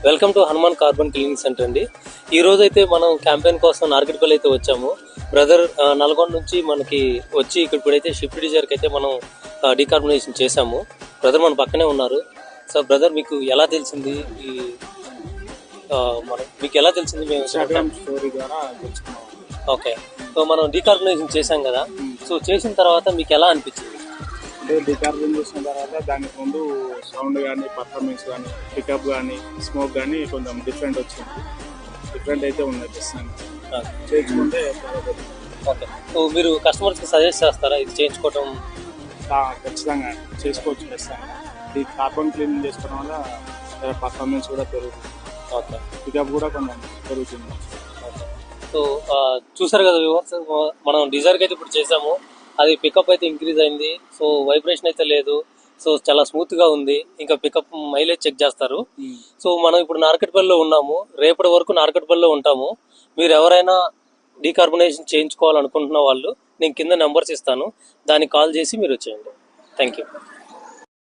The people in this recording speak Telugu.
Welcome to Hanuman carbon cleaning centre అండి. ఈ రోజు అయితే మనం క్యాంపెయిన్ కోసం నార్కెట్పల్లి అయితే వచ్చాము. బ్రదర్ నల్గొండ నుంచి మనకి వచ్చి ఇప్పుడైతే షిఫ్ట్ డిజైర్కి అయితే మనం డీకార్బనైజేషన్ చేశాము. బ్రదర్ మన పక్కనే ఉన్నారు. సో బ్రదర్ మీకు ఎలా తెలిసింది మీకు ఎలా తెలిసింది మేము స్టోరీ ద్వారా తెలుసుకున్నాం. ఓకే, సో మనం డీకార్బనైజేషన్ చేశాం కదా. సో చేసిన తర్వాత మీకు ఎలా అనిపించింది? అంటే డీకార్బన్ చేసిన తర్వాత దానికి ముందు సౌండ్ కానీ పర్ఫార్మెన్స్ కానీ పికప్ కానీ స్మోక్ కానీ కొంచెం డిఫరెంట్ వచ్చింది. డిఫరెంట్ అయితే ఉన్నది చేయించుకుంటే. ఓకే, సో మీరు కస్టమర్స్కి సజెస్ట్ చేస్తారా ఇది చేయించుకోవటం? ఖచ్చితంగా చేసుకోవచ్చు. ఖచ్చితంగా ఈ కార్బన్ క్లీనింగ్ చేసుకోవడం వల్ల పర్ఫార్మెన్స్ కూడా పెరుగుతుంది. ఓకే, పికప్ కూడా కొంచెం పెరుగుతుంది. సో చూసారు కదా వ్యూవర్స్, మనం డిజైర్కి అయితే ఇప్పుడు చేసాము. అది పికప్ అయితే ఇంక్రీజ్ అయింది. సో వైబ్రేషన్ అయితే లేదు. సో చాలా స్మూత్గా ఉంది. ఇంకా పికప్ మైలేజ్ చెక్ చేస్తారు. సో మనం ఇప్పుడు నార్కెట్పల్లిలో ఉన్నాము. రేపటి వరకు నార్కెట్పల్లిలో ఉంటాము. మీరు ఎవరైనా డీకార్బనైజేషన్ చేయించుకోవాలనుకుంటున్న వాళ్ళు నేను కింద నెంబర్స్ ఇస్తాను, దానికి కాల్ చేసి మీరు వచ్చేయండి. Thank you.